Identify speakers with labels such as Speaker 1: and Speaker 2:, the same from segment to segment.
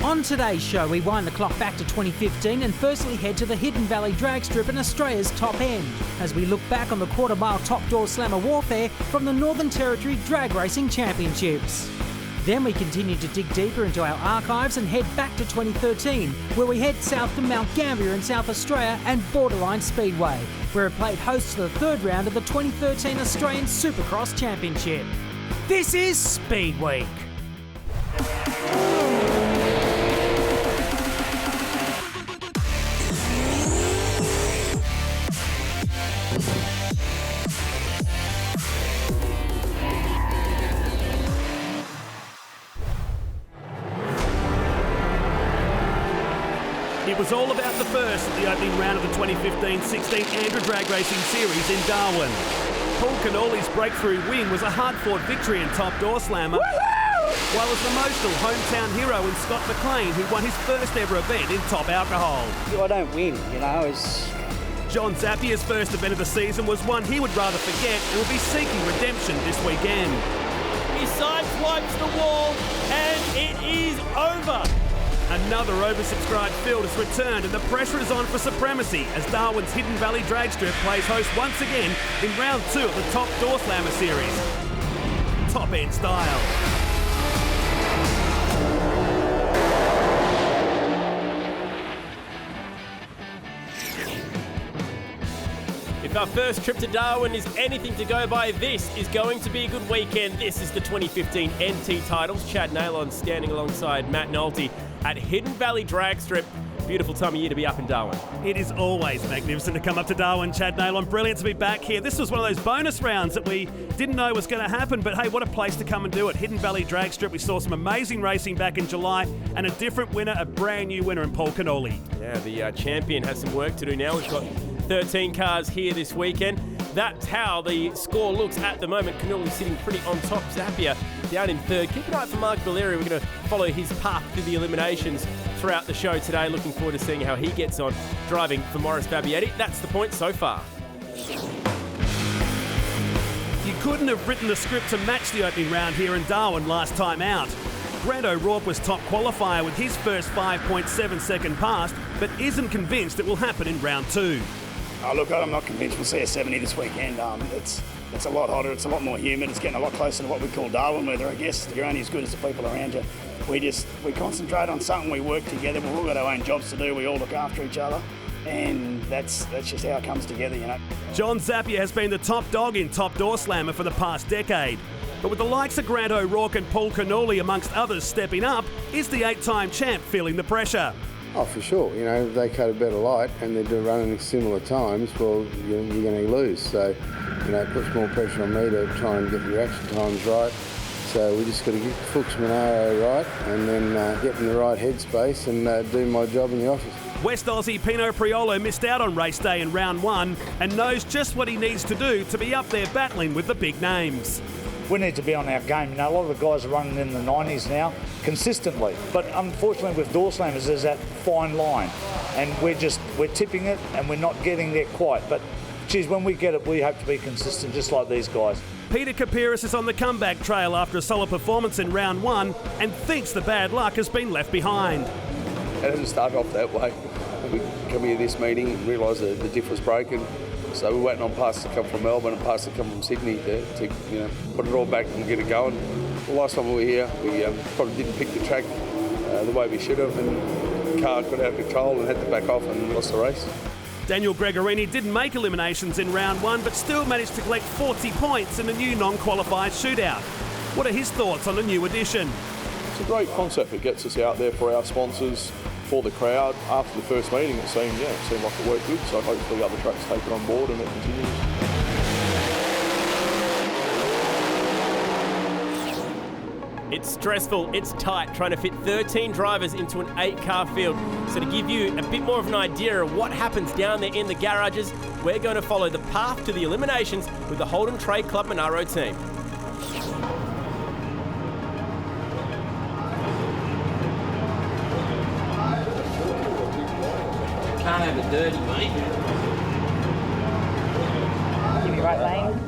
Speaker 1: On today's show, we wind the clock back to 2015 and firstly head to the Hidden Valley drag strip in Australia's top end as we look back on the quarter-mile top Doorslammer warfare from the Northern Territory Drag Racing Championships. Then we continue to dig deeper into our archives and head back to 2013, where we head south to Mount Gambier in South Australia and Borderline Speedway, where it played host to the third round of the 2013 Australian Supercross Championship. This is Speedweek.
Speaker 2: It was all about the first at the opening round of the 2015-16 Andrew Drag Racing Series in Darwin. Paul Cannoli's breakthrough win was a hard-fought victory in top Doorslammer, while as an emotional hometown hero in Scott McLean, who won his first ever event in top alcohol.
Speaker 3: I don't win, you know.
Speaker 2: John Zappia's first event of the season was one he would rather forget and will be seeking redemption this weekend.
Speaker 4: He sideswipes the wall and it is over.
Speaker 2: Another oversubscribed field has returned and the pressure is on for supremacy as Darwin's Hidden Valley drag strip plays host once again in round 2 of the top Doorslammer series. Top end style.
Speaker 4: If our first trip to Darwin is anything to go by, this is going to be a good weekend. This is the 2015 NT titles. Chad Nailon standing alongside Matt Nolte at Hidden Valley Drag Strip. Beautiful time of year to be up in Darwin.
Speaker 2: It is always magnificent to come up to Darwin, Chad Nailon. Brilliant to be back here. This was one of those bonus rounds that we didn't know was going to happen, but hey, what a place to come and do it. Hidden Valley Drag Strip. We saw some amazing racing back in July and a different winner, a brand new winner in Paul Cannoli.
Speaker 4: Yeah, the champion has some work to do now. We've got 13 cars here this weekend. That's how the score looks at the moment. Cannoli sitting pretty on top. Zappia down in third. Keep an eye for Mark Valeri. We're going to follow his path through the eliminations throughout the show today. Looking forward to seeing how he gets on driving for Maurice Fabietti. That's the point so far.
Speaker 2: You couldn't have written the script to match the opening round here in Darwin last time out. Grant O'Rourke was top qualifier with his first 5.7 second pass, but isn't convinced it will happen in round 2.
Speaker 5: Oh, look, I'm not convinced we'll see a 70 this weekend. It's a lot hotter, it's a lot more humid, it's getting a lot closer to what we call Darwin weather, I guess. You're only as good as the people around you. We concentrate on something, we work together, we've all got our own jobs to do, we all look after each other, and that's just how it comes together, you know.
Speaker 2: John Zappia has been the top dog in top Doorslammer for the past decade. But with the likes of Grant O'Rourke and Paul Cannoli amongst others stepping up, is the 8-time champ feeling the pressure?
Speaker 6: Oh, for sure. You know, if they cut a better light and they're running similar times, well, you're going to lose. So, you know, it puts more pressure on me to try and get the reaction times right. So we just got to get Fuchs Monaro right and then get in the right headspace and do my job in the office.
Speaker 2: West Aussie Pino Priolo missed out on race day in round 1 and knows just what he needs to do to be up there battling with the big names.
Speaker 7: We need to be on our game. You know, a lot of the guys are running in the 90s now consistently. But unfortunately with Doorslammers there's that fine line. And we're tipping it and we're not getting there quite. But geez, when we get it, we hope to be consistent just like these guys.
Speaker 2: Peter Capiris is on the comeback trail after a solid performance in round 1 and thinks the bad luck has been left behind.
Speaker 8: It hasn't started off that way. We come here to this meeting and realised that the diff was broken. So we're waiting on parts to come from Melbourne and parts to come from Sydney to you know, put it all back and get it going. The last time we were here, we probably didn't pick the track the way we should have, and the car got out of control and had to back off and lost the race.
Speaker 2: Daniel Gregorini didn't make eliminations in round 1, but still managed to collect 40 points in the new non-qualified shootout. What are his thoughts on the new addition?
Speaker 8: It's a great concept. It gets us out there for our sponsors, for the crowd. After the first meeting, it seemed like it worked good, so hopefully other tracks take it on board and it continues.
Speaker 4: It's stressful, it's tight, trying to fit 13 drivers into an 8-car field. So to give you a bit more of an idea of what happens down there in the garages, we're going to follow the path to the eliminations with the Holden Trade Club Monaro team.
Speaker 3: Can't have it dirty, mate. Give me right lane.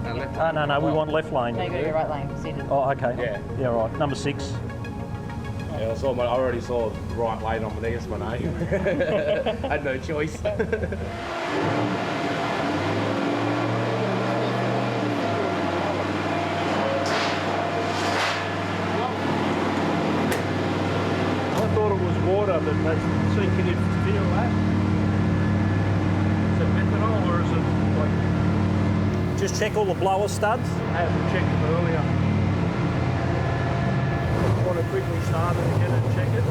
Speaker 9: No, we want left lane.
Speaker 3: No, you got your right lane. Seated.
Speaker 9: Oh, okay. Yeah, right. Number 6. Yeah, I already saw right lane on my against my name. Had no choice.
Speaker 10: I thought it was water, but they seem to feel that. Is it methanol or is it like...
Speaker 11: Just check all the blower studs.
Speaker 10: I haven't checked them earlier. Want to quickly start it again and check it?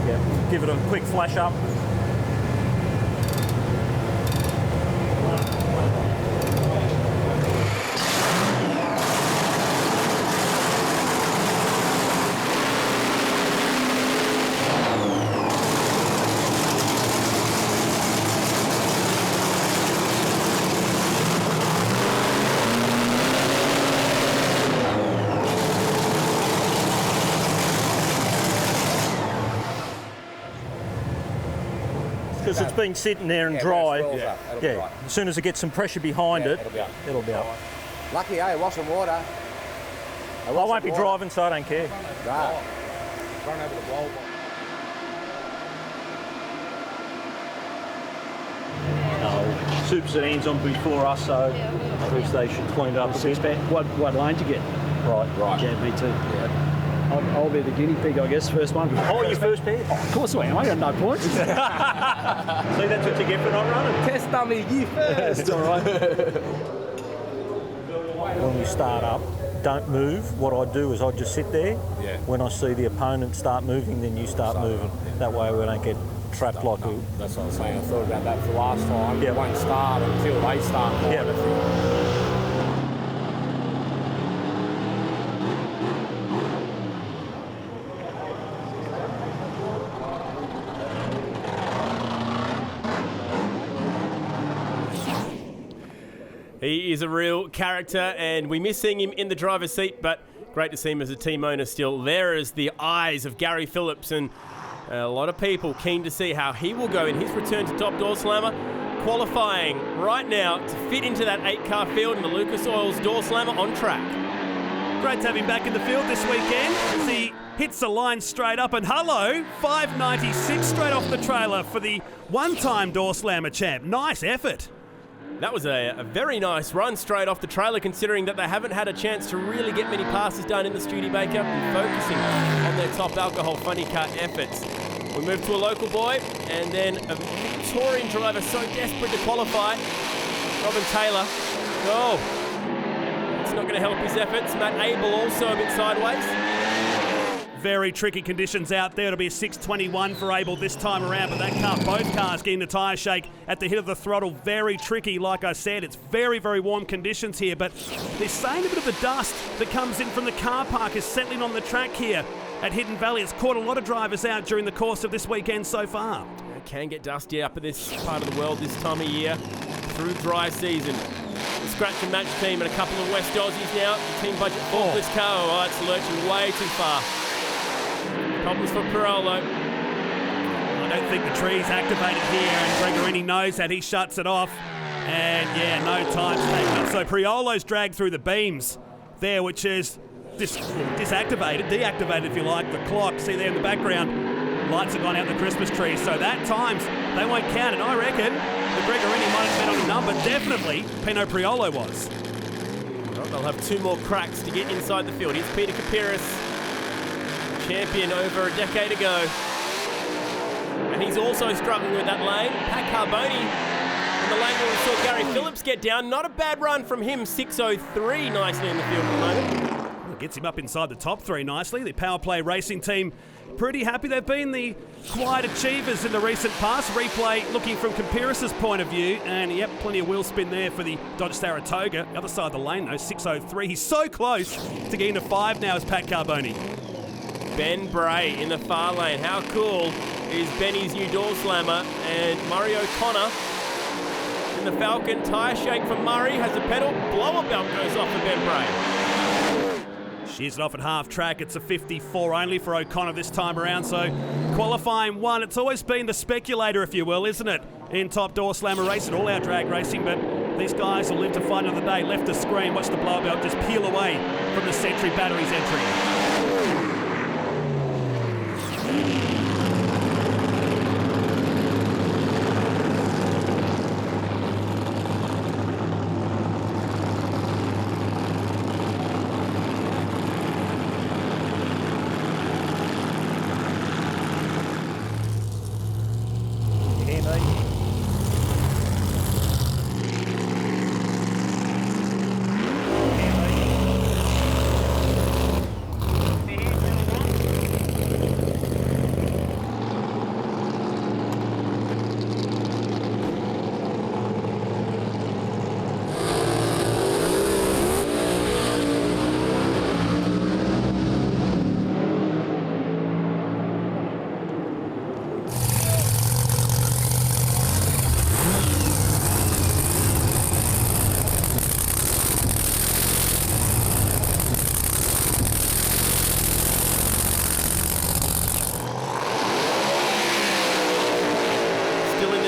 Speaker 11: Yeah, give it a quick flash up. Because it's been sitting there and dry.
Speaker 9: Yeah.
Speaker 11: Yeah. As soon as it gets some pressure behind it, it'll be up.
Speaker 12: Lucky, eh? Washing water.
Speaker 11: I won't be driving, so I don't care.
Speaker 12: Right.
Speaker 9: Run over the wall.
Speaker 11: No, super sedans on before us, so at least they should clean it up a bit.
Speaker 10: What lane to get?
Speaker 11: Right.
Speaker 10: Yeah, me too. Yeah. I'll be the guinea pig, I guess, first one.
Speaker 11: Oh, your first pair?
Speaker 10: Oh, of course I am. I got no points.
Speaker 11: See, that's what you get for not running.
Speaker 9: Test dummy, you first.
Speaker 10: It's all right.
Speaker 11: When we start up, don't move. What I do is I just sit there.
Speaker 9: Yeah.
Speaker 11: When I see the opponent start moving, then you start moving. That way we don't get trapped like we...
Speaker 9: That's what I was saying. I thought about that for last time.
Speaker 11: Yep.
Speaker 9: It won't start until they start.
Speaker 11: Yep.
Speaker 4: He is a real character, and we miss seeing him in the driver's seat, but great to see him as a team owner still. There is the eyes of Gary Phillips, and a lot of people keen to see how he will go in his return to Top Doorslammer, qualifying right now to fit into that 8-car field in the Lucas Oil's Doorslammer on track.
Speaker 2: Great to have him back in the field this weekend as he hits the line straight up, and hello, 596 straight off the trailer for the one-time Doorslammer champ. Nice effort.
Speaker 4: That was a very nice run straight off the trailer, considering that they haven't had a chance to really get many passes done in the Studebaker and focusing on their top alcohol funny car efforts. We move to a local boy, and then a Victorian driver so desperate to qualify, Robin Taylor. Oh, it's not going to help his efforts. Matt Abel also a bit sideways.
Speaker 2: Very tricky conditions out there. It'll be a 6:21 for Abel this time around, but that car, both cars getting the tyre shake at the hit of the throttle. Very tricky, like I said. It's very, very warm conditions here, but they're saying a bit of the dust that comes in from the car park is settling on the track here at Hidden Valley. It's caught a lot of drivers out during the course of this weekend so far.
Speaker 4: It can get dusty up in this part of the world this time of year through dry season. The scratch and match team and a couple of West Aussies now. The team budget for this car. Oh, it's lurching way too far. Problems for Pirolo.
Speaker 2: I don't think the tree's activated here, and Gregorini knows that. He shuts it off, and yeah, no time's taken up. So Priolo's dragged through the beams there, which is deactivated if you like, the clock. See there in the background, lights have gone out the Christmas tree, so that times they won't count, and I reckon the Gregorini might have been on a number. Definitely Pino Priolo was.
Speaker 4: Well, they'll have two more cracks to get inside the field. Here's Peter Capiris, champion over a decade ago. And he's also struggling with that lane. Pat Carboni in the lane where we saw Gary Phillips get down. Not a bad run from him. 6:03 nicely in the field at the moment.
Speaker 2: Well, gets him up inside the top three nicely. The Power Play Racing team pretty happy. They've been the quiet achievers in the recent past. Replay looking from Capiris' point of view. And yep, plenty of wheel spin there for the Dodge Saratoga. Other side of the lane though, 6:03. He's so close to getting to 5 now as Pat Carboni.
Speaker 4: Ben Bray in the far lane. How cool is Benny's new Doorslammer? And Murray O'Connor in the Falcon. Tyre shake from Murray. Has the pedal. Blower belt goes off for Ben Bray.
Speaker 2: Shears it off at half track. It's a 54 only for O'Connor this time around. So qualifying one. It's always been the speculator, if you will, isn't it? In Top Doorslammer racing, all our drag racing, but these guys will live to fight another day. Left to screen. Watch the blower belt just peel away from the Sentry Batteries entry.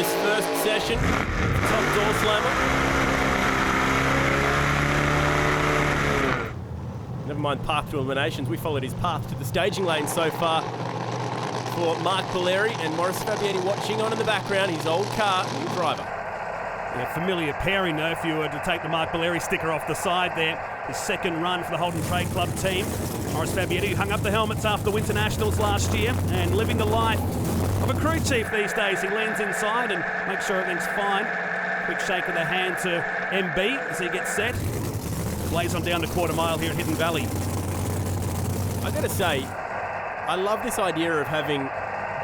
Speaker 4: this first session. Top Doorslammer. Never mind path to eliminations. We followed his path to the staging lane so far for Mark Valeri and Maurice Fabiani watching on in the background. His old car, new driver.
Speaker 2: Yeah, familiar pairing, though, if you were to take the Mark Valeri sticker off the side there. His second run for the Holden Trade Club team. Maurice Fabiani hung up the helmets after the Winter Nationals last year and living the life of a crew chief these days. He leans inside and makes sure everything's fine. Quick shake of the hand to MB as he gets set. Blaze on down the quarter mile here at Hidden Valley.
Speaker 4: I gotta say, I love this idea of having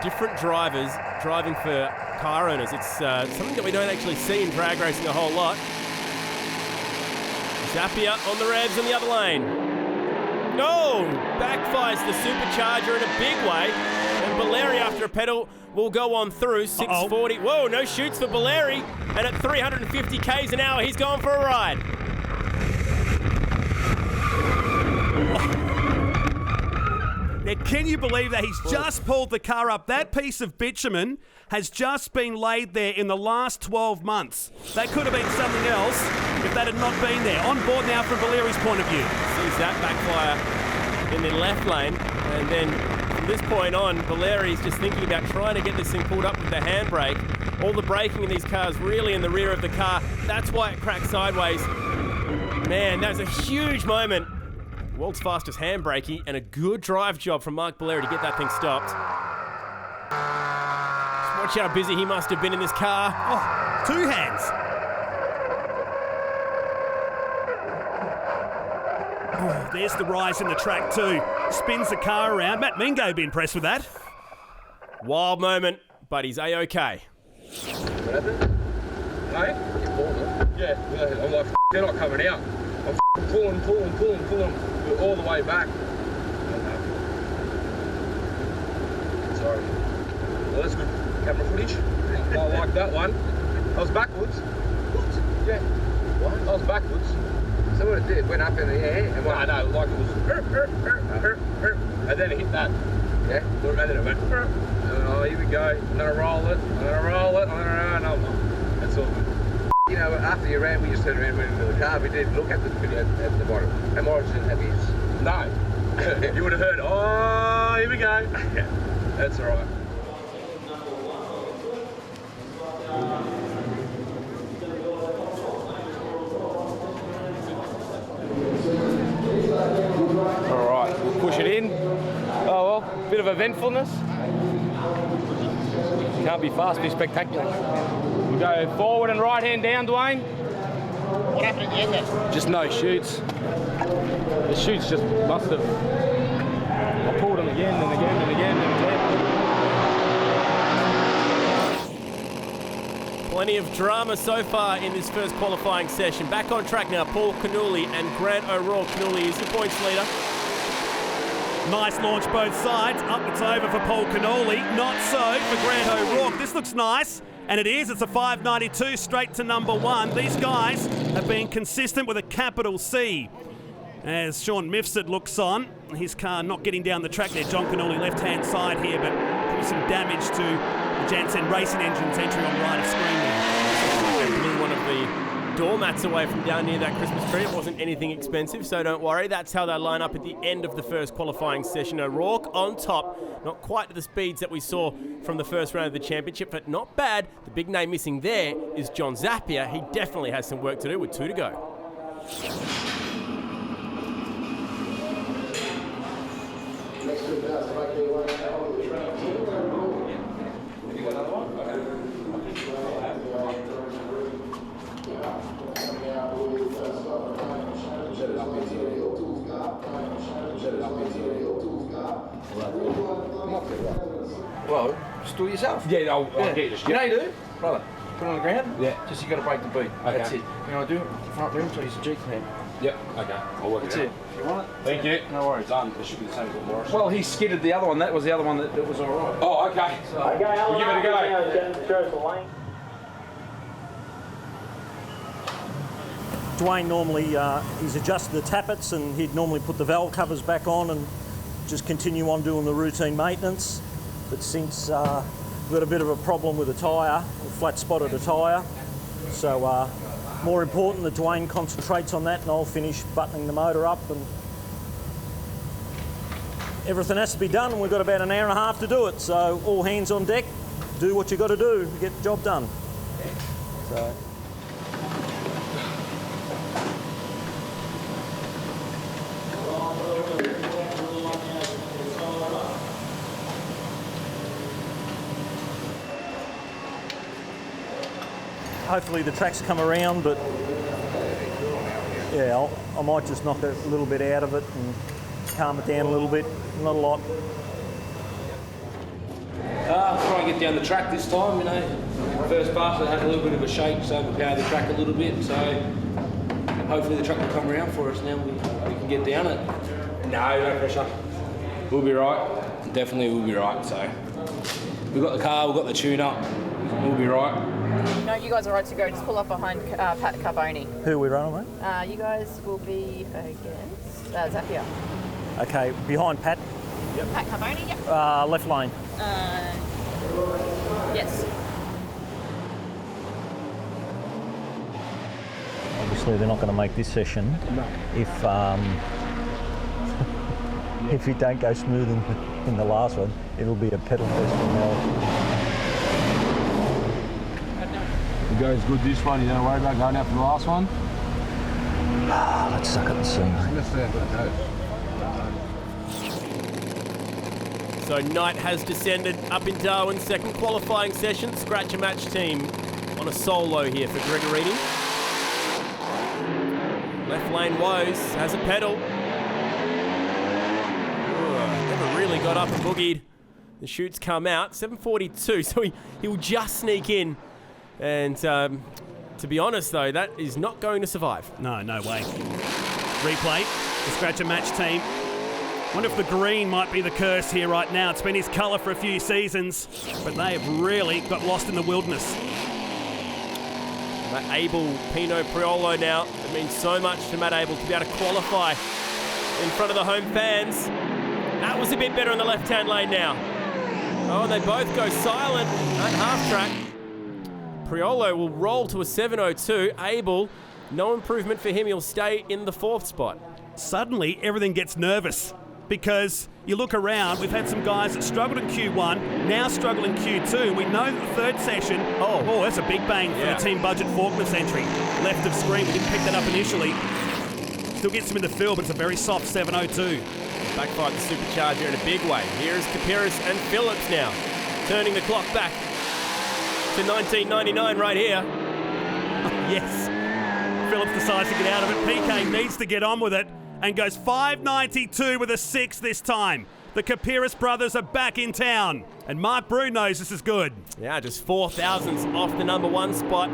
Speaker 4: different drivers driving for car owners. It's something that we don't actually see in drag racing a whole lot. Zappia on the revs in the other lane. No! Backfires the supercharger in a big way. And Valeri, after a pedal, will go on through 640. Whoa, no shoots for Valeri. And at 350 k's an hour, he's going for a ride.
Speaker 2: Now, can you believe that he's just pulled the car up? That piece of bitumen has just been laid there in the last 12 months. That could have been something else if that had not been there. On board now from Valeri's point of view.
Speaker 4: Sees that backfire in the left lane. And then from this point on, Valeri's just thinking about trying to get this thing pulled up with the handbrake. All the braking in these cars really in the rear of the car. That's why it cracked sideways. Man, that was a huge moment. World's fastest handbrakey and a good drive job from Mark Valeri to get that thing stopped. Just watch how busy he must have been in this car.
Speaker 2: Oh, two hands. Oh, there's the rise in the track too. Spins the car around. Matt Mingo would be impressed with that.
Speaker 4: Wild moment, but he's A-OK.
Speaker 9: What happened? Hey? Yeah, I'm like, they're not coming out. I'm pulling all the way back. Sorry. Well, that's good camera footage. I like that one. I was backwards. Yeah. What? I was backwards. So what it did, went up in the air and went, no, like it was, and then it hit that. Yeah. And then it went, oh, here we go. I'm gonna roll it. No. That's all good. You know, after you ran, we just turned around and went into the car. We didn't look at the video at the bottom. And Morris didn't have his. No. You would have heard, oh, here we go. Yeah, that's all right. All right, we'll push it in. Oh, well, bit of eventfulness. Can't be fast, be spectacular. We'll go forward and right hand down, Dwayne. What happened at the end then? Just no shoots. The shoots just must have. I pulled them again and again and again and again.
Speaker 4: Plenty of drama so far in this first qualifying session. Back on track now, Paul Canuli and Grant O'Rourke. Canuli is the points leader.
Speaker 2: Nice launch both sides. Up it's over for Paul Canoli. Not so for Grant O'Rourke. This looks nice. And it is. It's a 592 straight to number one. These guys have been consistent with a capital C. As Sean Mifsud looks on, his car not getting down the track there. John Canoli left-hand side here, but probably some damage to the Janssen Racing Engine's entry on right of screen there.
Speaker 4: They blew one of the doormats away from down near that Christmas tree. It wasn't anything expensive, so don't worry. That's how they line up at the end of the first qualifying session. O'Rourke on top. Not quite to the speeds that we saw from the first round of the championship, but not bad. The big name missing there is John Zappia. He definitely has some work to do with 2 to go.
Speaker 12: Well, just do it yourself.
Speaker 9: Yeah, I'll get you.
Speaker 12: You know you do, brother. Put it on the ground.
Speaker 9: Yeah.
Speaker 12: Just you got to break the beat.
Speaker 9: Okay.
Speaker 12: That's it. You know what I do? Front rim, so use a G clamp.
Speaker 9: Yep. Okay. I'll work
Speaker 12: That's
Speaker 9: it
Speaker 12: it.
Speaker 9: out.
Speaker 12: If you want it.
Speaker 9: Thank you.
Speaker 12: No worries.
Speaker 9: Done. It should be the same as what Morris.
Speaker 12: Well, he skidded the other one. That was the other one that was all right.
Speaker 9: Oh, okay.
Speaker 12: So,
Speaker 9: we'll give it a go.
Speaker 11: Dwayne normally, he's adjusted the tappets and he'd normally put the valve covers back on and just continue on doing the routine maintenance. But since We've got a bit of a problem with a tyre. We flat-spotted a tyre. So more important that Dwayne concentrates on that, and I'll finish buttoning the motor up, and everything has to be done, and we've got about an hour and a half to do it. So all hands on deck, do what you got to do to get the job done. So. Hopefully the tracks come around, but yeah, I might just knock a little bit out of it and calm it down a little bit, not a lot.
Speaker 12: Try and get down the track this time, you know. First pass I had a little bit of a shake, so overpowered the track a little bit, so hopefully the track will come around for us now. We can get down it. No pressure. We'll be right. Definitely we'll be right, so. We've got the car, we've got the tune-up, we'll be right.
Speaker 13: No, you guys are right to go. Just pull up behind Pat Carboni.
Speaker 11: Who are we running with?
Speaker 13: You guys will be against Zappia.
Speaker 11: Okay, behind Pat.
Speaker 13: Yep. Pat Carboni, yep.
Speaker 11: Left lane.
Speaker 13: Yes.
Speaker 11: Obviously, they're not going to make this session if if you don't go smooth in the last one. It'll be a pedal fest from now.
Speaker 12: It goes good this one, you don't worry about going out for the last one?
Speaker 11: Let's suck at the sea, mate.
Speaker 4: So night has descended up in Darwin's second qualifying session. Scratch a match team on a solo here for Gregorini. Left lane Woes has a pedal. Never really got up and boogied. The chutes come out, 7:42, so he'll just sneak in. And to be honest, though, that is not going to survive.
Speaker 2: No way. Replay, the scratch and match team. Wonder if the green might be the curse here right now. It's been his colour for a few seasons, but they have really got lost in the wilderness.
Speaker 4: That Abel Pinot Priolo now, it means so much to Matt Abel to be able to qualify in front of the home fans. That was a bit better in the left-hand lane now. Oh, and they both go silent at half-track. Priolo will roll to a 7:02. Abel, no improvement for him. He'll stay in the 4th spot.
Speaker 2: Suddenly, everything gets nervous because you look around, we've had some guys that struggled in Q1, now struggle in Q2. We know that the 3rd session, oh, that's a big bang for the team budget Faulkner's entry. Left of screen, we didn't pick that up initially. Still gets him in the field, but it's a very soft 7:02.
Speaker 4: Backfired the supercharger in a big way. Here is Capiris and Phillips now, turning the clock back to 1999 right here.
Speaker 2: Yes. Phillips decides to get out of it. PK needs to get on with it and goes 5.92 with a 6 this time. The Capiris brothers are back in town, and Mark Brew knows this is good.
Speaker 4: Yeah, just 4 thousandths off the number 1 spot.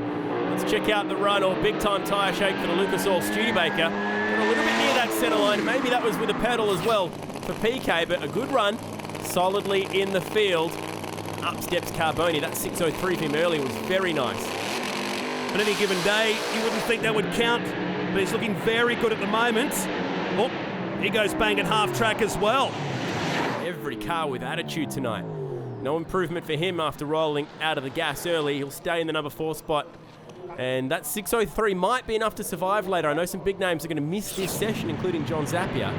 Speaker 4: Let's check out the run, or big time tyre shake for the Lucas Oil Studebaker. Got a little bit near that centre line. Maybe that was with a pedal as well for PK, but a good run, solidly in the field. Up steps Carboni. That 6:03 for him earlier was very nice.
Speaker 2: On any given day, you wouldn't think that would count, but he's looking very good at the moment. Oh, he goes bang at half track as well.
Speaker 4: Every car with attitude tonight. No improvement for him after rolling out of the gas early. He'll stay in the number 4 spot. And that 6:03 might be enough to survive later. I know some big names are going to miss this session, including John Zappia.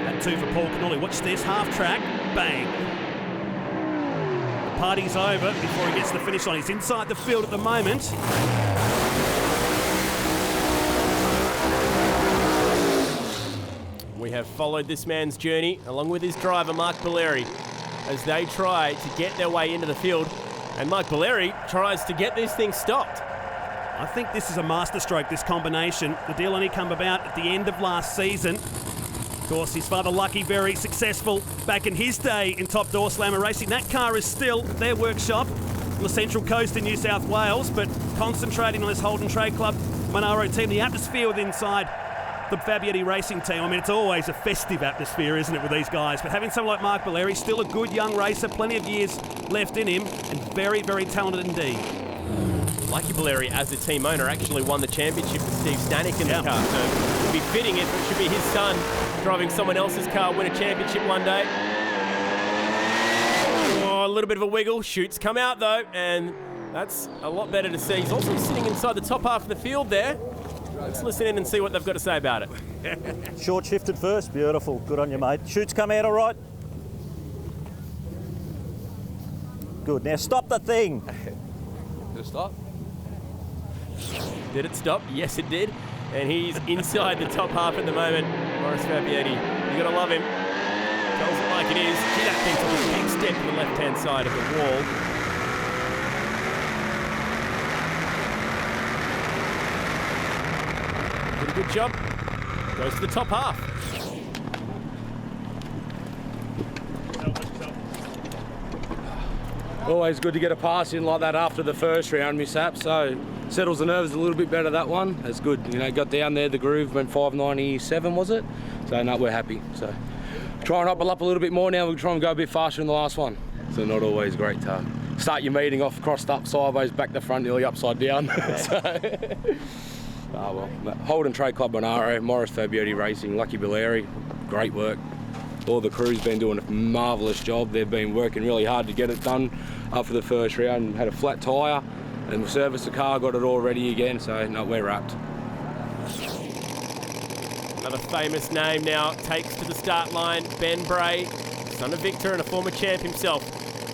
Speaker 2: That 2 for Paul Cannoli. Watch this, half track, bang. The party's over before he gets to the finish line. He's inside the field at the moment.
Speaker 4: We have followed this man's journey, along with his driver, Mark Valeri, as they try to get their way into the field. And Mark Valeri tries to get this thing stopped.
Speaker 2: I think this is a masterstroke, this combination. The deal only come about at the end of last season. Of course, his father, Lucky, very successful back in his day in top Doorslammer racing. That car is still at their workshop on the Central Coast in New South Wales, but concentrating on this Holden Trade Club Monaro team. The atmosphere with inside the Fabietti racing team. I mean, it's always a festive atmosphere, isn't it, with these guys? But having someone like Mark Valeri, still a good young racer, plenty of years left in him, and very, very talented indeed.
Speaker 4: Lucky Valeri, as a team owner, actually won the championship with Steve Stanek in the car. So it would be fitting if it should be his son driving someone else's car, win a championship one day.
Speaker 2: Oh,
Speaker 4: little bit of a wiggle. Shoots come out though, and that's a lot better to see. He's also sitting inside the top half of the field there. Let's listen in and see what they've got to say about it.
Speaker 11: Short shifted first. Beautiful. Good on you, mate. Shoots come out all right. Good. Now stop the thing.
Speaker 9: Did it stop?
Speaker 4: Did it stop? Yes, it did. And he's inside the top half at the moment. Maurice Fabiani, you got to love him. Tells it like it is. See that thing took a big step to the left-hand side of the wall. Did a good job. Goes to the top half.
Speaker 9: Always good to get a pass in like that after the first round, mishap. So settles the nerves a little bit better, that one. That's good. You know, got down there, the groove went 597, was it? So no, we're happy. So try and hobble up a little bit more now. We'll try and go a bit faster in the last one. So not always great to start your meeting off crossed up sideways, back to front, nearly upside down. Oh well. Holden Trade Club Monaro, Maurice Fabiani Racing, Lucky Valeri, great work. All the crew's been doing a marvellous job. They've been working really hard to get it done after the first round. Had a flat tyre and we serviced the car, got it all ready again, so no, we're wrapped.
Speaker 4: Another famous name now takes to the start line, Ben Bray, son of Victor and a former champ himself.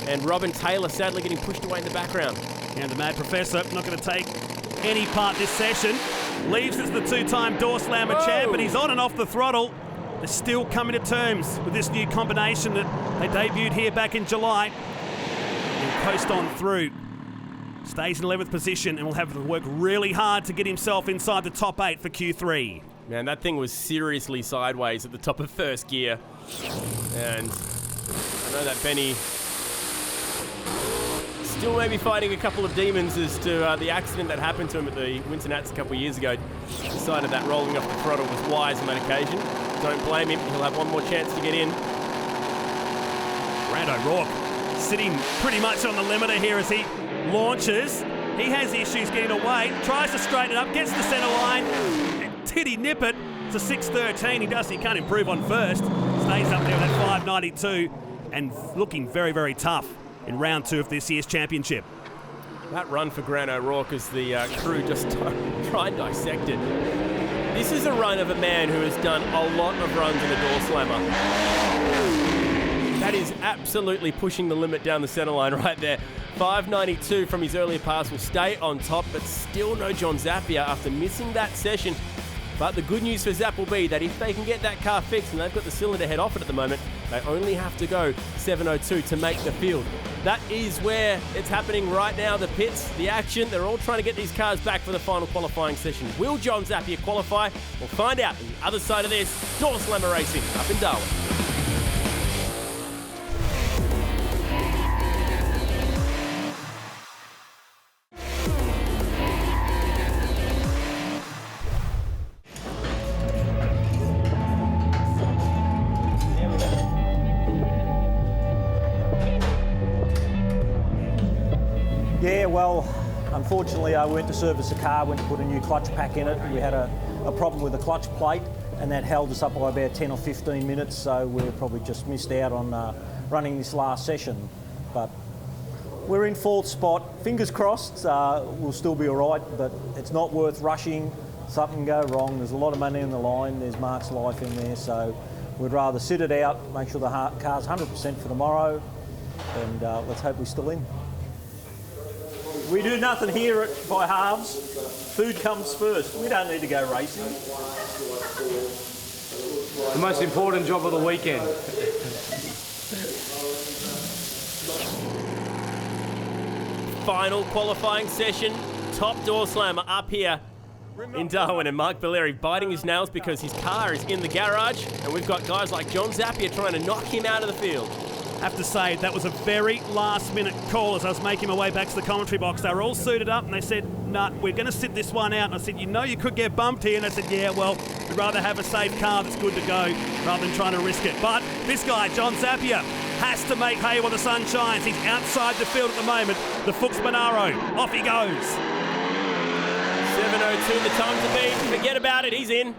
Speaker 4: And Robin Taylor sadly getting pushed away in the background.
Speaker 2: And the Mad Professor not going to take any part this session. Leaves as the two-time Doorslammer champ, but he's on and off the throttle. They're still coming to terms with this new combination that they debuted here back in July. He'll coast on through. Stays in 11th position and will have to work really hard to get himself inside the top 8 for Q3.
Speaker 4: Man, that thing was seriously sideways at the top of first gear. And I know that Benny still maybe fighting a couple of demons as to the accident that happened to him at the Winter Nats a couple of years ago. Decided that rolling off the throttle was wise on that occasion. Don't blame him. He'll have one more chance to get in.
Speaker 2: Brad O'Rourke sitting pretty much on the limiter here as he launches. He has issues getting away. Tries to straighten it up. Gets the centre line. Did he nip it to 6.13? He does. He can't improve on first. Stays up there with that 5.92 and looking very, very tough in round 2 of this year's championship.
Speaker 4: That run for Grant O'Rourke as the crew just try and dissect it. This is a run of a man who has done a lot of runs in a Doorslammer. That is absolutely pushing the limit down the centre line right there. 5.92 from his earlier pass will stay on top, but still no John Zappia after missing that session. But the good news for Zapp will be that if they can get that car fixed, and they've got the cylinder head off it at the moment, they only have to go 7.02 to make the field. That is where it's happening right now, the pits, the action. They're all trying to get these cars back for the final qualifying session. Will John Zappia qualify? We'll find out on the other side of this. Doorslammer Racing up in Darwin.
Speaker 11: Yeah, well, unfortunately I went to service the car, went to put a new clutch pack in it. We had a problem with the clutch plate and that held us up by about 10 or 15 minutes, so we probably just missed out on running this last session. But we're in 4th spot. Fingers crossed, we'll still be all right, but it's not worth rushing. Something go wrong. There's a lot of money on the line. There's Mark's life in there, so we'd rather sit it out, make sure the car's 100% for tomorrow, and let's hope we're still in. We do nothing here by halves. Food comes first. We don't need to go racing.
Speaker 9: The most important job of the weekend.
Speaker 4: Final qualifying session. Top Doorslammer up here in Darwin, and Mark Valeri biting his nails because his car is in the garage, and we've got guys like John Zappia trying to knock him out of the field.
Speaker 2: Have to say, that was a very last-minute call as I was making my way back to the commentary box. They were all suited up, and they said, nah, we're going to sit this one out. And I said, you know you could get bumped here. And I said, yeah, well, we'd rather have a safe car that's good to go rather than trying to risk it. But this guy, John Zappia, has to make hay while the sun shines. He's outside the field at the moment. The Fuchs Monaro, off he goes.
Speaker 4: 7.02 the time to beat. Forget about it, he's in.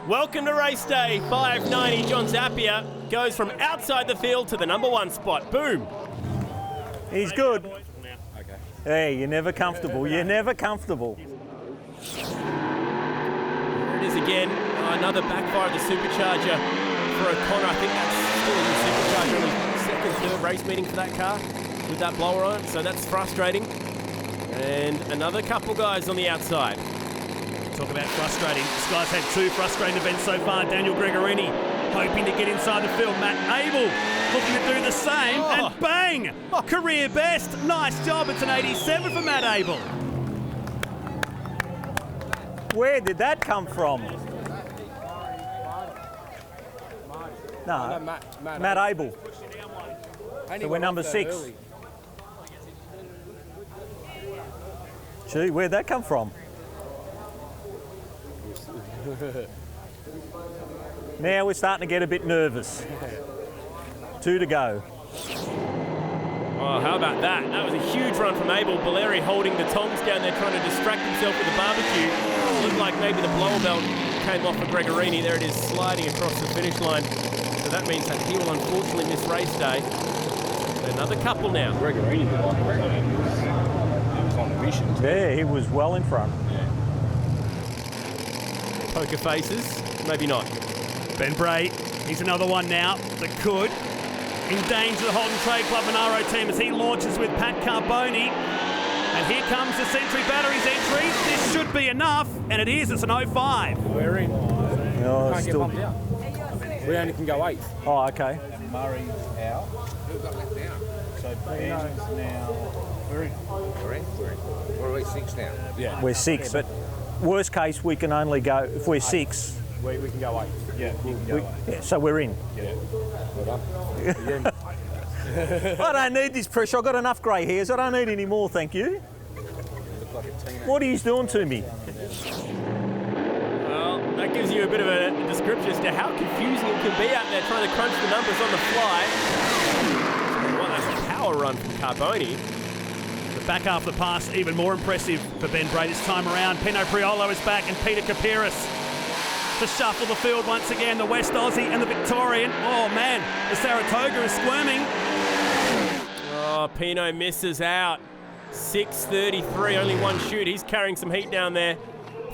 Speaker 4: Welcome to race day. 5.90, John Zappia goes from outside the field to the number 1 spot. Boom.
Speaker 11: He's good.
Speaker 9: Okay.
Speaker 11: Hey, you're never comfortable. You're never comfortable.
Speaker 4: There it is again. Another backfire of the supercharger for O'Connor. I think that's still in the supercharger. Only second, third race meeting for that car with that blower on it. So that's frustrating. And another couple guys on the outside.
Speaker 2: Talk about frustrating. This guy's had 2 frustrating events so far. Daniel Gregorini hoping to get inside the field. Matt Abel looking to do the same. And bang! Career best. Nice job. It's an 87 for Matt Abel.
Speaker 11: Where did that come from? No, Matt Abel. So we're number 6.
Speaker 9: Early.
Speaker 11: Gee, where'd that come from? Now we're starting to get a bit nervous. 2 to go.
Speaker 4: Oh, how about that? That was a huge run from Abel. Valeri holding the tongs down there, trying to distract himself with the barbecue. Looked like maybe the blower belt came off for Gregorini. There it is, sliding across the finish line. So that means that he will unfortunately miss race day. Another couple now.
Speaker 9: Gregorini did like it. He was on the mission.
Speaker 11: Yeah, he was well in front.
Speaker 4: Poker faces, maybe not.
Speaker 2: Ben Bray, he's another one now that could endanger the Holden Trade Club Monaro team as he launches with Pat Carboni. And here comes the Century Batteries entry. This should be enough, and it is. It's an 05.
Speaker 9: We're in.
Speaker 11: Oh,
Speaker 9: Can't
Speaker 11: still...
Speaker 9: get bumped out. We only can go 8th.
Speaker 11: Oh, okay.
Speaker 10: And Murray's out.
Speaker 9: Who got left down?
Speaker 10: So Ben's now...
Speaker 9: We're in. What are we, 6 now?
Speaker 10: Yeah.
Speaker 11: We're 6, but worst case we can only go, if we're 6...
Speaker 9: We can go 8th.
Speaker 10: Yeah, you can go 8th.
Speaker 11: Yeah, so we're in.
Speaker 9: Yeah. Well done.
Speaker 11: I don't need this pressure. I've got enough grey hairs. I don't need any more, thank you. What are you doing to me?
Speaker 4: Well, that gives you a bit of a description as to how confusing it can be out there trying to crunch the numbers on the fly. Well, that's a power run from Carboni.
Speaker 2: The back half of the pass, even more impressive for Ben Bray this time around. Pino Priolo is back and Peter Capiris to shuffle the field once again. The West Aussie and the Victorian. Oh, man, the Saratoga is squirming.
Speaker 4: Oh, Pino misses out. 6:33, only one shoot. He's carrying some heat down there.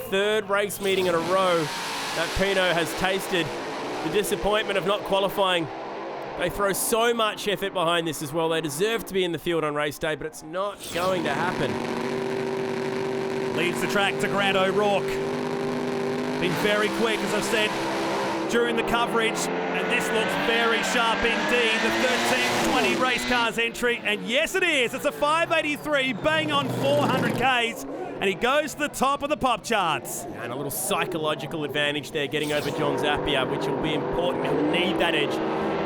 Speaker 4: 3rd race meeting in a row that Pino has tasted the disappointment of not qualifying. They throw so much effort behind this as well. They deserve to be in the field on race day, but it's not going to happen.
Speaker 2: Leads the track to Grant O'Rourke. Been very quick, as I've said, during the coverage, and this looks very sharp indeed. The 1320 race cars entry, and yes it is. It's a 583, bang on 400 Ks, and he goes to the top of the pop charts.
Speaker 4: And a little psychological advantage there, getting over John Zappia, which will be important. He'll need that edge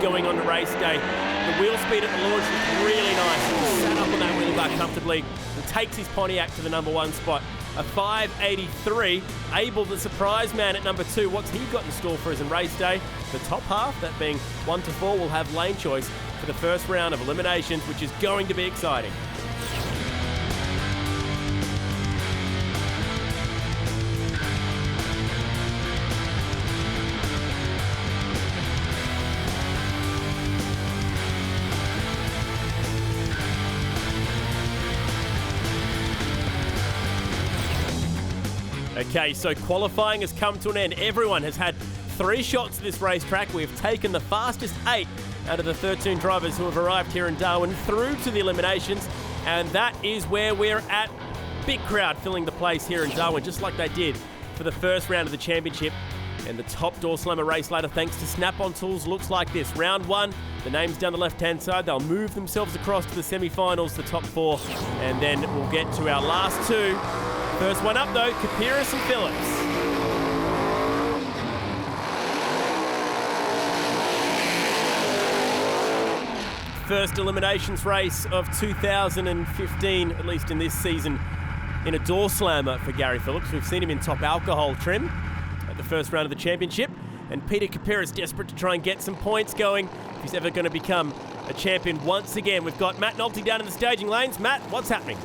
Speaker 4: going on to race day. The wheel speed at the launch was really nice. He sat up on that wheel bar comfortably and takes his Pontiac to the number 1 spot. A 583. Abel, the surprise man at number 2. What's he got in store for us in race day? The top half, that being 1 to 4, will have lane choice for the first round of eliminations, which is going to be exciting. Okay, so qualifying has come to an end. Everyone has had 3 shots at this racetrack. We've taken the fastest 8 out of the 13 drivers who have arrived here in Darwin through to the eliminations, and that is where we're at. Big crowd filling the place here in Darwin, just like they did for the first round of the championship. And the top Doorslammer race ladder, thanks to Snap-on Tools, looks like this. Round 1, the names down the left-hand side. They'll move themselves across to the semi-finals, the top 4, and then we'll get to our last 2. First one up, though, Capiris and Phillips. First eliminations race of 2015, at least in this season, in a Doorslammer for Gary Phillips. We've seen him in top alcohol trim at the first round of the championship, and Peter Capiris desperate to try and get some points going if he's ever going to become a champion once again. We've got Matt Nolte down in the staging lanes. Matt, what's happening?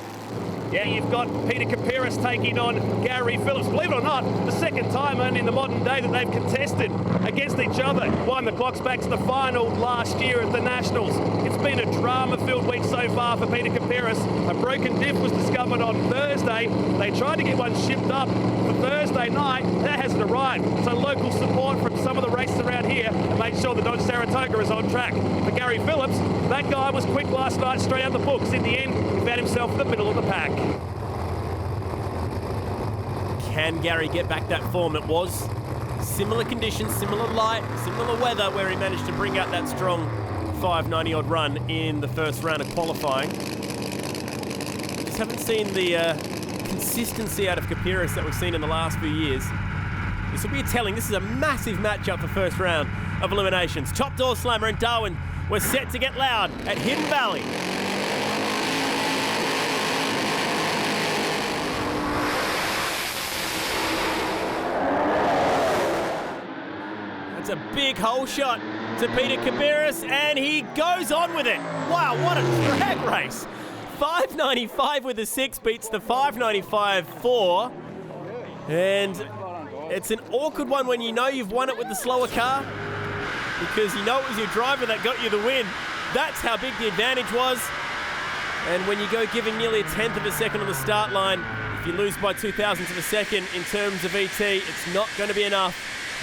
Speaker 2: Yeah, you've got Peter Capiris taking on Gary Phillips. Believe it or not, the second time only in the modern day that they've contested against each other. Wind the clocks back to the final last year at the Nationals. It's been a drama-filled week so far for Peter Capiris. A broken diff was discovered on Thursday. They tried to get one shipped up for Thursday night. That hasn't arrived. So local support from some of the races around here made sure the Dodge Saratoga is on track. For Gary Phillips, that guy was quick last night, straight out the books. In the end, he found himself in the middle of the pack.
Speaker 4: Can Gary get back that form? It was similar conditions, similar light, similar weather where he managed to bring out that strong 590 odd run in the first round of qualifying. Just haven't seen the consistency out of Capiris that we've seen in the last few years. This will be a telling. This is a massive matchup for first round of Eliminations. Top Doorslammer and Darwin were set to get loud at Hidden Valley. That's a big hole shot to Peter Capiris, and he goes on with it. Wow, what a drag race. 595 with the 6 beats the 595.4. And it's an awkward one when you know you've won it with the slower car, because you know it was your driver that got you the win. That's how big the advantage was. And when you go giving nearly a tenth of a second on the start line, if you lose by 2,000ths of a second in terms of ET, it's not going to be enough.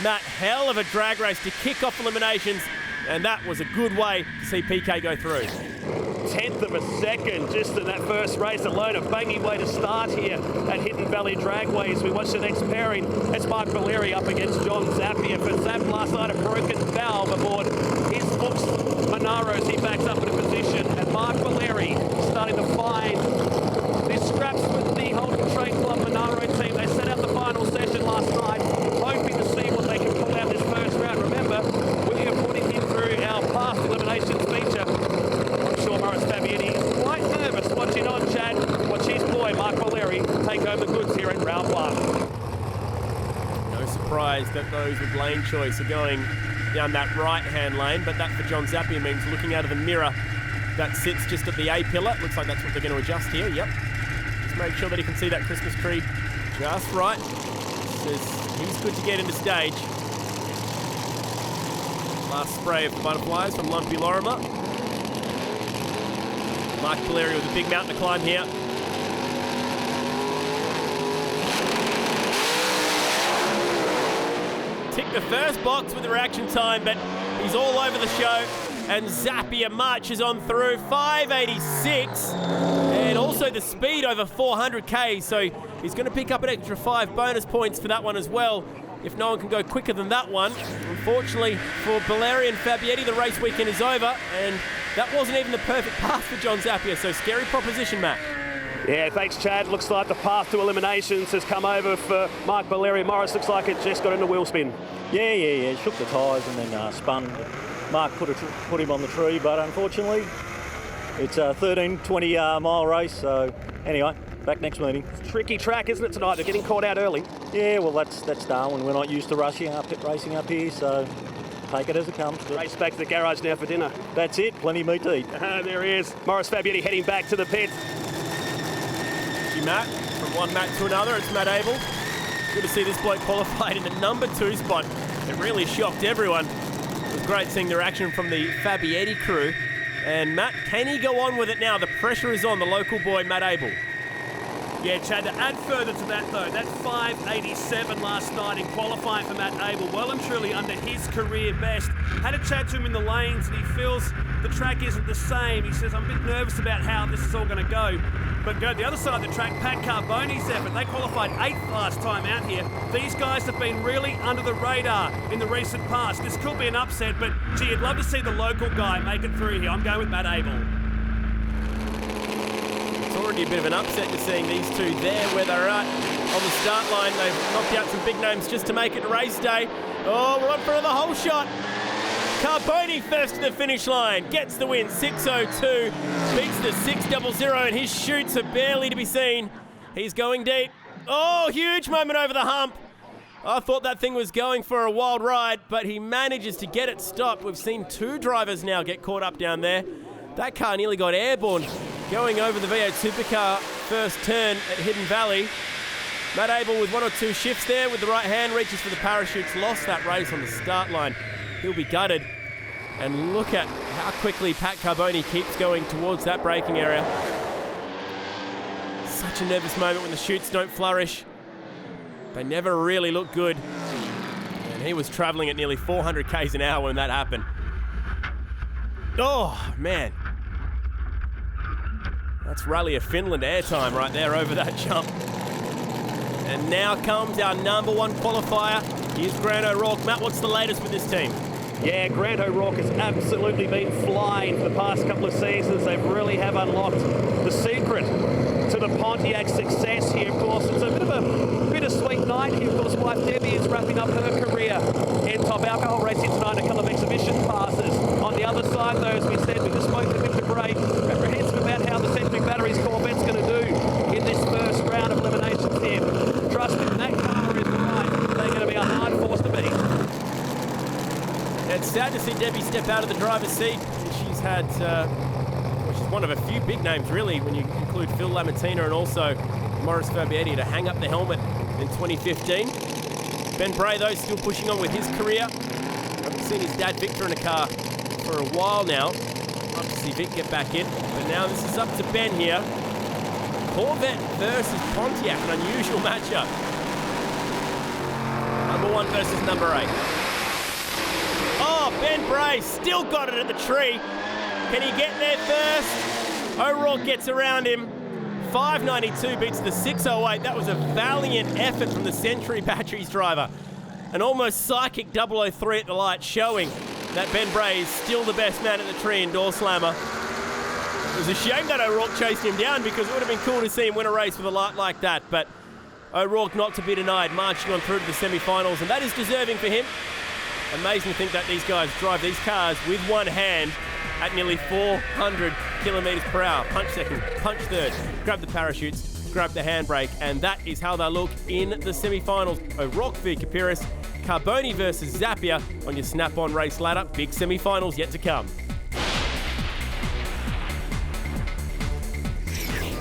Speaker 4: Matt, hell of a drag race to kick off Eliminations, and that was a good way to see PK go through.
Speaker 2: Tenth of a second just in that first race alone. A banging way to start here at Hidden Valley Dragways. We watch the next pairing. It's Mark Valeri up against John Zappia. For Zapp last night, a broken valve aboard his Fuchs Monaros. He backs up in a position, and Mark Valeri starting to find these scraps with the Holden Trade Club Monaro team. They set out the final session last night, hoping to see what they can pull out this first round. Remember, we are putting him through our past Eliminations feature. Fabiani is quite nervous watching on, Chad. Watch his boy, Mark Valeri, take home the goods here in round one.
Speaker 4: No surprise that those with lane choice are going down that right-hand lane, but that for John Zappia means looking out of the mirror that sits just at the A pillar. Looks like that's what they're going to adjust here. Yep. Just make sure that he can see that Christmas tree just right. Says he's good to get into stage. Last spray of the butterflies from Lumpy Lorimer. Mark Valeri with a big mountain to climb here. Tick the first box with the reaction time, but he's all over the show. And Zappia marches on through 586. And also the speed over 400k, so he's going to pick up an extra 5 bonus points for that one as well, if no one can go quicker than that one. Unfortunately for Valeri and Fabietti, the race weekend is over, and that wasn't even the perfect path for John Zappia, so scary proposition, Matt.
Speaker 2: Yeah, thanks, Chad. Looks like the path to Eliminations has come over for Mark Valeri. Morris looks like it just got into wheel spin.
Speaker 11: Yeah. Shook the tyres and then spun. Mark put him on the tree, but unfortunately, it's a 20 mile race, so anyway, back next meeting.
Speaker 2: Tricky track, isn't it, tonight? They're getting caught out early.
Speaker 11: Yeah, well, that's Darwin. We're not used to racing up here, so take it as it comes.
Speaker 2: Race back to the garage now for dinner.
Speaker 11: That's it, plenty of meat to eat.
Speaker 2: There he is. Morris Fabietti heading back to the pit.
Speaker 4: Thank you, Matt. From one Matt to another, it's Matt Abel. Good to see this bloke qualified in the number 2 spot. It really shocked everyone. It was great seeing the reaction from the Fabietti crew. And Matt, can he go on with it now? The pressure is on the local boy, Matt Abel.
Speaker 2: Yeah, Chad, to add further to that though, that 587 last night in qualifying for Matt Abel, well and truly under his career best. Had a chat to him in the lanes and he feels the track isn't the same. He says, I'm a bit nervous about how this is all going to go. But go to the other side of the track, Pat Carboni's effort. They qualified 8th last time out here. These guys have been really under the radar in the recent past. This could be an upset, but gee, I'd love to see the local guy make it through here. I'm going with Matt Abel.
Speaker 4: It's already a bit of an upset to seeing these two there where they're at on the start line. They've knocked out some big names just to make it race day. Oh, we're on for another whole shot. Carboni first to the finish line, gets the win, 6:02, beats the 6:00, and his shoots are barely to be seen. He's going deep. Oh, huge moment over the hump. I thought that thing was going for a wild ride, but he manages to get it stopped. We've seen 2 drivers now get caught up down there. That car nearly got airborne, going over the V8 Supercar first turn at Hidden Valley. Matt Abel with one or two shifts there with the right hand, reaches for the parachutes, lost that race on the start line. He'll be gutted. And look at how quickly Pat Carboni keeps going towards that braking area. Such a nervous moment when the chutes don't flourish. They never really look good. And he was traveling at nearly 400 k's an hour when that happened. Oh, man. That's Rally of Finland airtime right there over that jump. And now comes our number one qualifier. Here's Grant O'Rourke. Matt, what's the latest with this team?
Speaker 2: Yeah, Grant O'Rourke has absolutely been flying for the past couple of seasons. They really have unlocked the secret to the Pontiac success here. Of course, it's a bit of a bittersweet night here. Of course, wife Debbie is wrapping up her career in top alcohol racing tonight, a couple of exhibition passes. On the other side, though, as we said, we just spoke to Mr. Bray, apprehensive about how the Century Batteries Corvette's going to do in this first round of eliminations here. Trust me, when that car is right, they're going to be a hard force to beat.
Speaker 4: It's sad to see Debbie step out of the driver's seat. She's had, she's one of a few big names, really, when you include Phil Lamattina and also Maurice Fabiani to hang up the helmet in 2015. Ben Bray, though, still pushing on with his career. Haven't seen his dad Victor in a car for a while now. Love to see Vic get back in. But now this is up to Ben here. Corvette versus Pontiac, an unusual matchup. Number 1 versus number 8. Oh, Ben Bray still got it at the tree. Can he get there first? O'Rourke gets around him. 592 beats the 608. That was a valiant effort from the Century Batteries driver. An almost psychic 003 at the light, showing that Ben Bray is still the best man at the tree in Doorslammer. It was a shame that O'Rourke chased him down, because it would have been cool to see him win a race with a light like that. But O'Rourke not to be denied, marching on through to the semi-finals, and that is deserving for him. Amazing to think that these guys drive these cars with one hand at nearly 400 kilometres per hour. Punch second, punch third, grab the parachutes, grab the handbrake, and that is how they look in the semi-finals. O'Rourke v Capiris, Carboni versus Zappia on your Snap-on race ladder. Big semi-finals yet to come.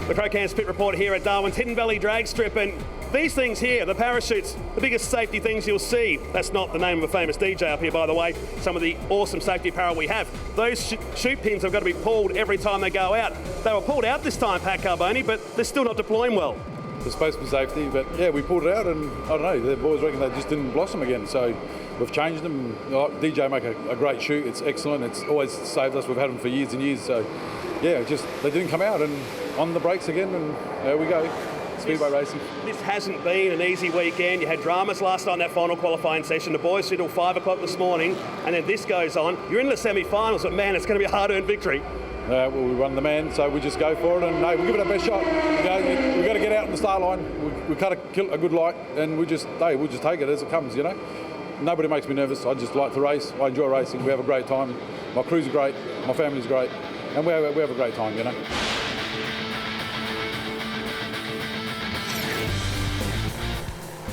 Speaker 2: The Crocans pit report here at Darwin's Hidden Valley drag strip, and these things here, the parachutes, the biggest safety things you'll see. That's not the name of a famous DJ up here, by the way. Some of the awesome safety apparel we have. Those chute pins have got to be pulled every time they go out. They were pulled out this time, Pat Carboni, but they're still not deploying well.
Speaker 14: It's supposed to be safety, but yeah, we pulled it out, and I don't know, the boys reckon they just didn't blossom again. So we've changed them. DJ make a great chute. It's excellent. It's always saved us. We've had them for years and years. So yeah, just they didn't come out, and on the brakes again, and there we go. Speedway racing.
Speaker 2: This hasn't been an easy weekend. You had dramas last night in that final qualifying session. The boys did till 5 o'clock this morning, and then this goes on. You're in the semi-finals, but man, it's going to be a hard-earned victory.
Speaker 14: Well, we run the man, so we just go for it, and no, we'll give it our best shot. We've got to get out on the start line. We cut a good light, and we'll just take it as it comes, you know. Nobody makes me nervous. I just like to race. I enjoy racing. We have a great time. My crew's great. My family's great, and we have a great time, you know.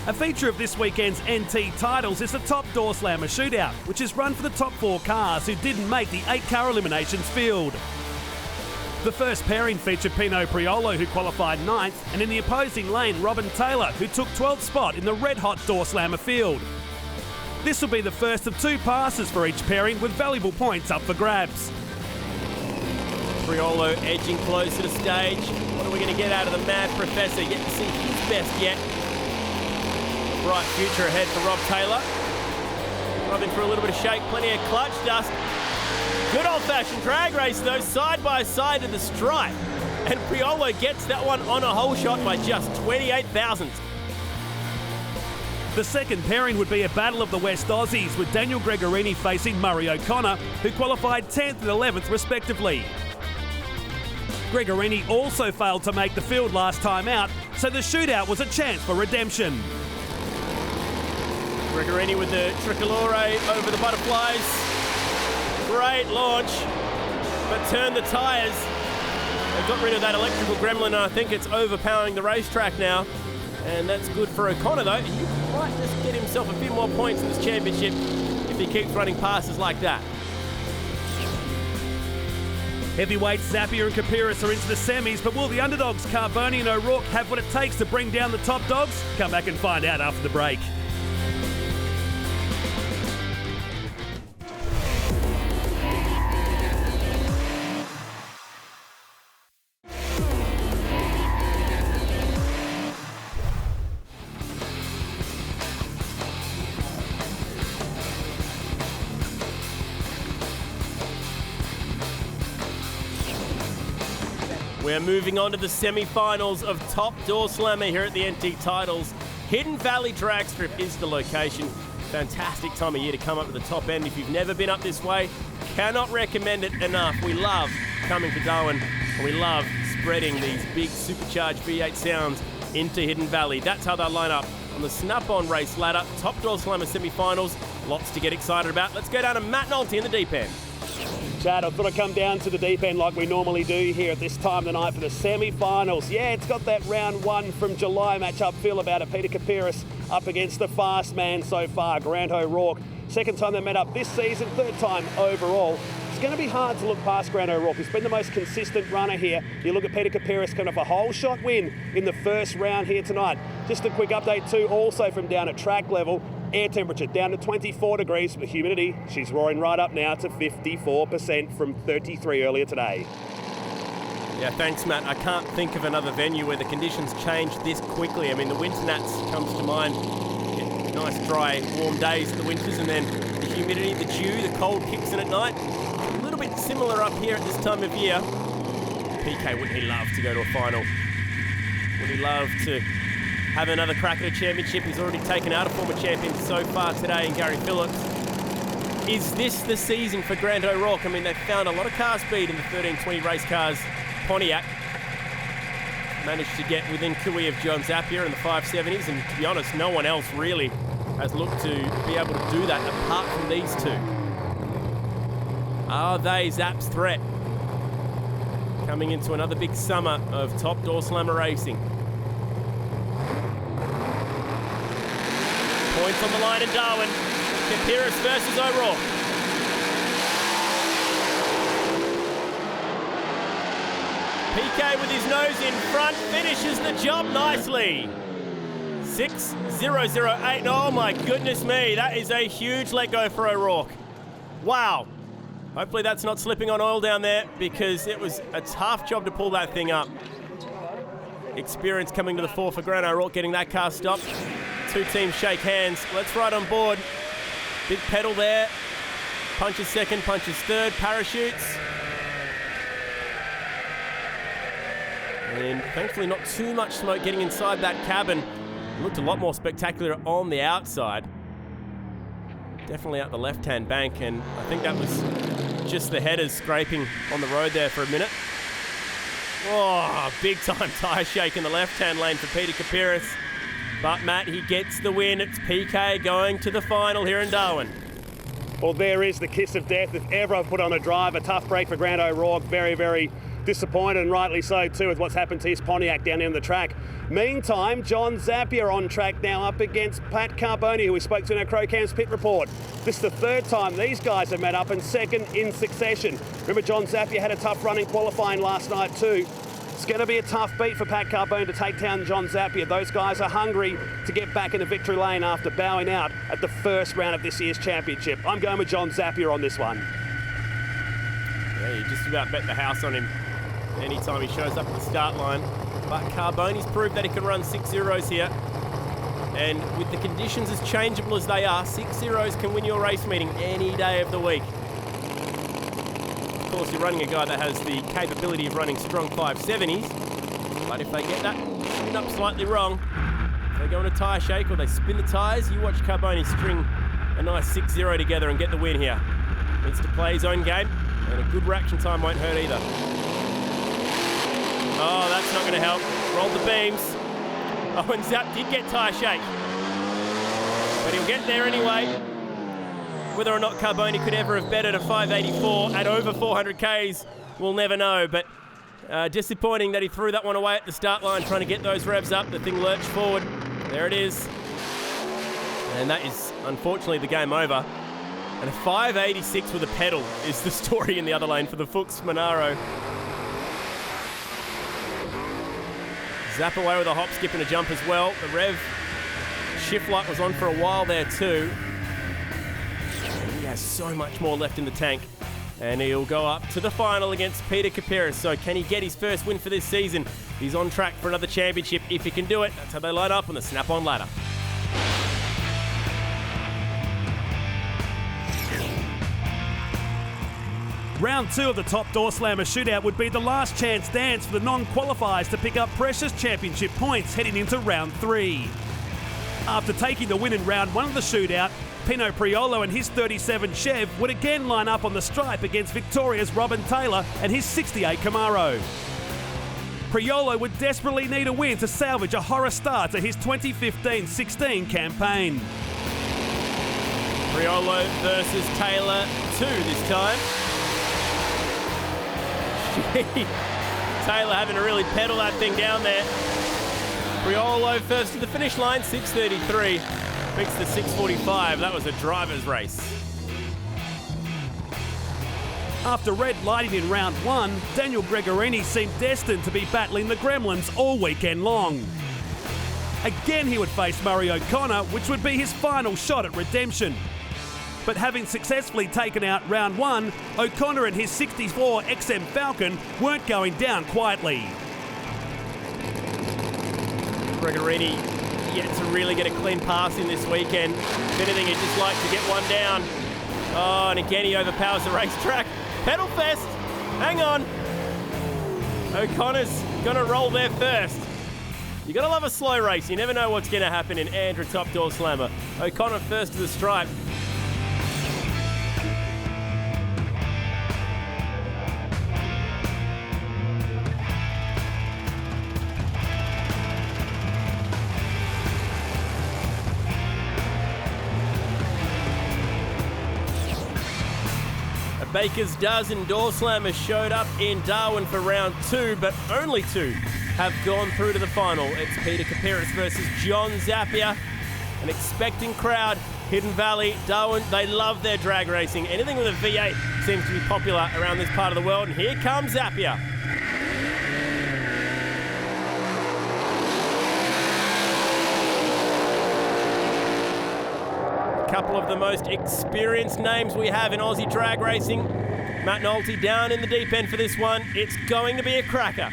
Speaker 2: A feature of this weekend's NT titles is the top Doorslammer Shootout, which is run for the top 4 cars who didn't make the 8-car eliminations field. The first pairing featured Pino Priolo, who qualified 9th, and in the opposing lane, Robin Taylor, who took 12th spot in the red-hot Doorslammer field. This will be the first of 2 passes for each pairing, with valuable points up for grabs.
Speaker 4: Priolo edging close to the stage. What are we going to get out of the Mad Professor? Yet to see his best yet. Bright future ahead for Rob Taylor. Driving for a little bit of shake, plenty of clutch dust. Good old-fashioned drag race though, side by side to the stripe. And Priolo gets that one on a hole shot by just 28 thousandths.
Speaker 2: The second pairing would be a battle of the West Aussies, with Daniel Gregorini facing Murray O'Connor, who qualified 10th and 11th respectively. Gregorini also failed to make the field last time out, so the shootout was a chance for redemption.
Speaker 4: Gregorini with the tricolore over the butterflies. Great launch, but turned the tyres. They got rid of that electrical gremlin, and I think it's overpowering the racetrack now. And that's good for O'Connor, though. He might just get himself a few more points in this championship if he keeps running passes like that.
Speaker 2: Heavyweights Zappia and Capiris are into the semis, but will the underdogs Carboni and O'Rourke have what it takes to bring down the top dogs? Come back and find out after the break.
Speaker 4: We're moving on to the semi-finals of Top Doorslammer here at the NT Titles. Hidden Valley Drag Strip is the location. Fantastic time of year to come up to the top end. If you've never been up this way, cannot recommend it enough. We love coming to Darwin, and we love spreading these big supercharged V8 sounds into Hidden Valley. That's how they'll line up on the Snap-On race ladder. Top Doorslammer semi-finals. Lots to get excited about. Let's go down to Matt Nolte in the deep end.
Speaker 2: Chad, I thought I'd come down to the deep end like we normally do here at this time of the night for the semi-finals. Yeah, it's got that round one from July matchup feel about it. Peter Capiris up against the fast man so far, Grant O'Rourke. Second time they met up this season, third time overall. It's going to be hard to look past Grant O'Rourke. He's been the most consistent runner here. You look at Peter Capiris coming off a whole shot win in the first round here tonight. Just a quick update too, also from down at track level. Air temperature down to 24 degrees with humidity. She's roaring right up now to 54% from 33 earlier today.
Speaker 4: Yeah, thanks, Matt. I can't think of another venue where the conditions change this quickly. I mean, the winter nats comes to mind. Get nice, dry, warm days in the winters, and then the humidity, the dew, the cold kicks in at night. A little bit similar up here at this time of year. PK, wouldn't he love to go to a final? Wouldn't he love to have another crack at a championship? He's already taken out a former champion so far today in Gary Phillips. Is this the season for Grant O'Rourke? I mean, they've found a lot of car speed in the 1320 race cars. Pontiac managed to get within cooey of John Zappia in the 570s, and to be honest, no one else really has looked to be able to do that apart from these two. Are they Zap's threat? Coming into another big summer of Top Doorslammer racing. Points on the line in Darwin. Capiris versus O'Rourke. PK with his nose in front finishes the job nicely. 6:008. Oh my goodness me, that is a huge let go for O'Rourke. Wow. Hopefully that's not slipping on oil down there, because it was a tough job to pull that thing up. Experience coming to the fore for Grant O'Rourke, getting that car stopped. Two teams shake hands. Let's ride on board. Big pedal there. Punches second, punches third, parachutes. And thankfully not too much smoke getting inside that cabin. It looked a lot more spectacular on the outside. Definitely out the left-hand bank, and I think that was just the headers scraping on the road there for a minute. Oh, big-time tyre shake in the left-hand lane for Peter Capiris. But, Matt, he gets the win. It's PK going to the final here in Darwin.
Speaker 2: Well, there is the kiss of death if ever I've put on a drive. A tough break for Grant O'Rourke. Very, very disappointed, and rightly so too, with what's happened to his Pontiac down in the track. Meantime, John Zappia on track now up against Pat Carboni, who we spoke to in our Crocam's pit report. This is the third time these guys have met up, and second in succession. Remember, John Zappia had a tough run in qualifying last night too. It's going to be a tough beat for Pat Carboni to take down John Zappia. Those guys are hungry to get back into victory lane after bowing out at the first round of this year's championship. I'm going with John Zappia on this one.
Speaker 4: Yeah, you just about bet the house on him anytime he shows up at the start line. But Carboni's proved that he can run 6-0s here. And with the conditions as changeable as they are, 6-0s can win your race meeting any day of the week. Of course, you're running a guy that has the capability of running strong 570s. But if they get that tuned up slightly wrong, if they go on a tyre shake or they spin the tyres, you watch Carboni string a nice 6-0 together and get the win here. Needs to play his own game, and a good reaction time won't hurt either. Oh, that's not going to help. Rolled the beams. Oh, and Zap did get tyre shake. But he'll get there anyway. Whether or not Carboni could ever have betted a 584 at over 400 Ks, we'll never know. But disappointing that he threw that one away at the start line, trying to get those revs up. The thing lurched forward. There it is. And that is, unfortunately, the game over. And a 586 with a pedal is the story in the other lane for the Fuchs Monaro. Zap away with a hop, skip and a jump as well. The rev shift light was on for a while there too. He has so much more left in the tank. And he'll go up to the final against Peter Capiris. So can he get his first win for this season? He's on track for another championship if he can do it. That's how they line up on the Snap-on ladder.
Speaker 2: Round 2 of the Top Doorslammer Shootout would be the last chance dance for the non-qualifiers to pick up precious championship points heading into Round 3. After taking the win in Round 1 of the Shootout, Pino Priolo and his 37 Chev would again line up on the stripe against Victoria's Robin Taylor and his 68 Camaro. Priolo would desperately need a win to salvage a horror start to his 2015-16 campaign.
Speaker 4: Priolo versus Taylor 2 this time. Taylor having to really pedal that thing down there. Priolo first to the finish line, 6:33. Beats the 6:45. That was a driver's race.
Speaker 2: After red lighting in round 1, Daniel Gregorini seemed destined to be battling the Gremlins all weekend long. Again he would face Murray O'Connor, which would be his final shot at redemption. But having successfully taken out round 1, O'Connor and his 64 XM Falcon weren't going down quietly.
Speaker 4: Gregorini yet to really get a clean pass in this weekend. If anything, he'd just like to get one down. Oh, and again he overpowers the racetrack. Pedal fest, hang on. O'Connor's gonna roll there first. You gotta love a slow race. You never know what's gonna happen in Andrew Top Doorslammer. O'Connor first to the stripe. Baker's dozen Doorslammers showed up in Darwin for round 2, but only 2 have gone through to the final. It's Peter Capiris versus John Zappia. An expecting crowd. Hidden Valley, Darwin, they love their drag racing. Anything with a V8 seems to be popular around this part of the world. And here comes Zappia. Couple of the most experienced names we have in Aussie drag racing. Matt Nolte down in the deep end for this one. It's going to be a cracker.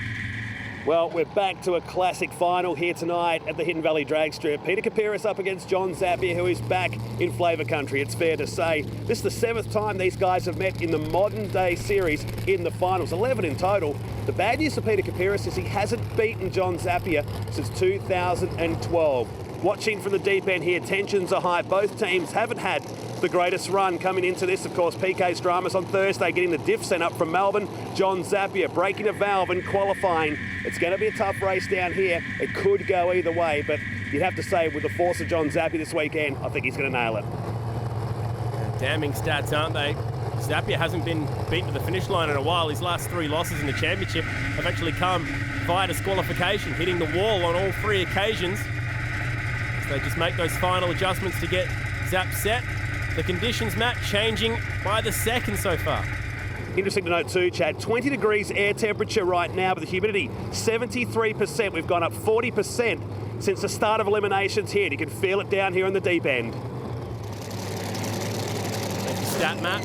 Speaker 2: Well, we're back to a classic final here tonight at the Hidden Valley Drag Strip. Peter Capiris up against John Zappia, who is back in Flavour Country, it's fair to say. This is the 7th time these guys have met in the modern day series in the finals, 11 in total. The bad news for Peter Capiris is he hasn't beaten John Zappia since 2012. Watching from the deep end here, tensions are high. Both teams haven't had the greatest run coming into this. Of course, PK's dramas on Thursday, getting the diff sent up from Melbourne. John Zappia breaking a valve and qualifying. It's going to be a tough race down here. It could go either way, but you'd have to say with the force of John Zappia this weekend, I think he's going to nail it.
Speaker 4: Damning stats, aren't they? Zappia hasn't been beaten to the finish line in a while. His last 3 losses in the championship have actually come via disqualification, hitting the wall on all 3 occasions. They just make those final adjustments to get Zap set. The conditions, Matt, changing by the second so far.
Speaker 2: Interesting to note too, Chad, 20 degrees air temperature right now, but the humidity, 73%. We've gone up 40% since the start of eliminations here. You can feel it down here in the deep end.
Speaker 4: Thank you, Stat Matt.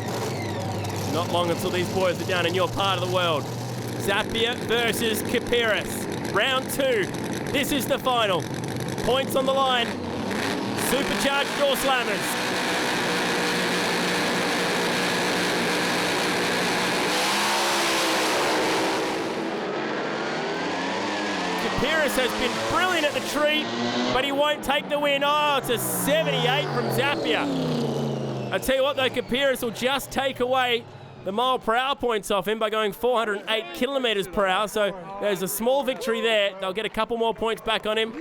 Speaker 4: Not long until these boys are down in your part of the world. Zappia versus Capiris. Round 2. This is the final. Points on the line. Supercharged Doorslammers. Capiris has been brilliant at the tree, but he won't take the win. Oh, it's a 78 from Zappia. I tell you what though, Capiris will just take away the mile per hour points off him by going 408 kilometres per hour. So there's a small victory there. They'll get a couple more points back on him.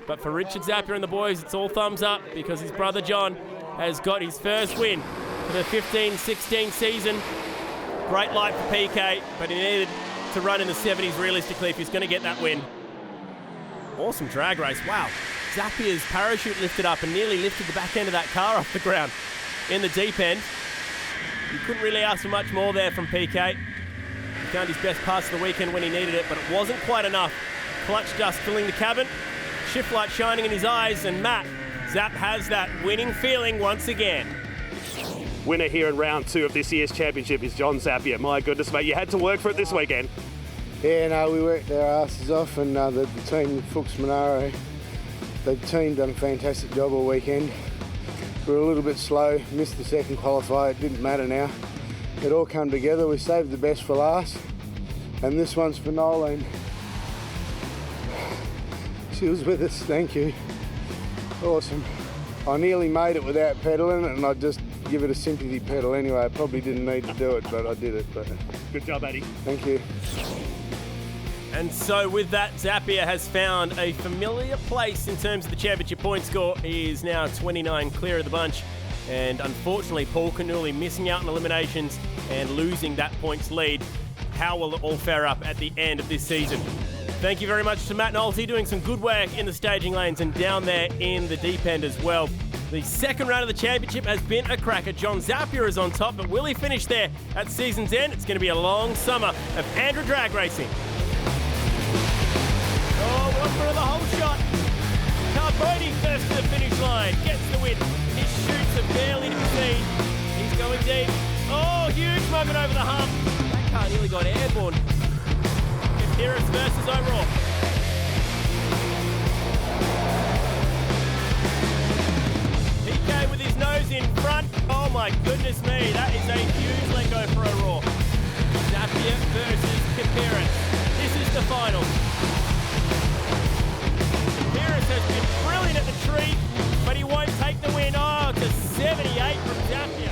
Speaker 4: But for Richard Zappia and the boys, it's all thumbs up because his brother John has got his first win for the 15-16 season. Great light for PK, but he needed to run in the 70s realistically if he's going to get that win. Awesome drag race. Wow. Zappia's parachute lifted up and nearly lifted the back end of that car off the ground. in the deep end. You couldn't really ask for much more there from PK. He found his best pass of the weekend when he needed it, but it wasn't quite enough. Clutch dust filling the cabin, shift light shining in his eyes, and Matt, Zap has that winning feeling once again.
Speaker 2: Winner here in round 2 of this year's championship is John Zappia. My goodness, mate, you had to work for it this weekend.
Speaker 6: Yeah, no, we worked our asses off, and the team, Fuchs Monaro, the team done a fantastic job all weekend. We were a little bit slow, missed the second qualifier, it didn't matter now. It all come together, we saved the best for last, and this one's for Nolene. She was with us, thank you. Awesome. I nearly made it without pedalling, and I just give it a sympathy pedal anyway. I probably didn't need to do it, but I did it. But
Speaker 2: good job, Addy.
Speaker 6: Thank you.
Speaker 4: And so with that, Zappia has found a familiar place in terms of the championship point score. He is now 29 clear of the bunch. And unfortunately, Paul Canuli missing out on eliminations and losing that points lead. How will it all fare up at the end of this season? Thank you very much to Matt Nolte, doing some good work in the staging lanes and down there in the deep end as well. The second round of the championship has been a cracker. John Zappia is on top, but will he finish there at season's end? It's going to be a long summer of Andrew drag racing. Oh, one for the whole shot. Carboni first to the finish line, gets the win. His shoots are barely to be seen. He's going deep. Oh, huge moment over the hump. That car nearly got airborne. Capiris versus O'Rourke. PK with his nose in front. Oh my goodness me, that is a huge let go for O'Rourke. Zappia versus Capiris. This is the final. Capiris has been brilliant at the tree, but he won't take the win. Oh, to 78 from Zappia.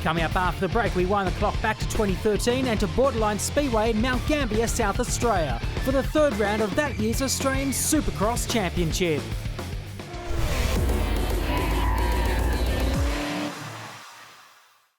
Speaker 1: Coming up after the break, we wind the clock back to 2013 and to Borderline Speedway in Mount Gambier, South Australia, for the third round of that year's Australian Supercross Championship.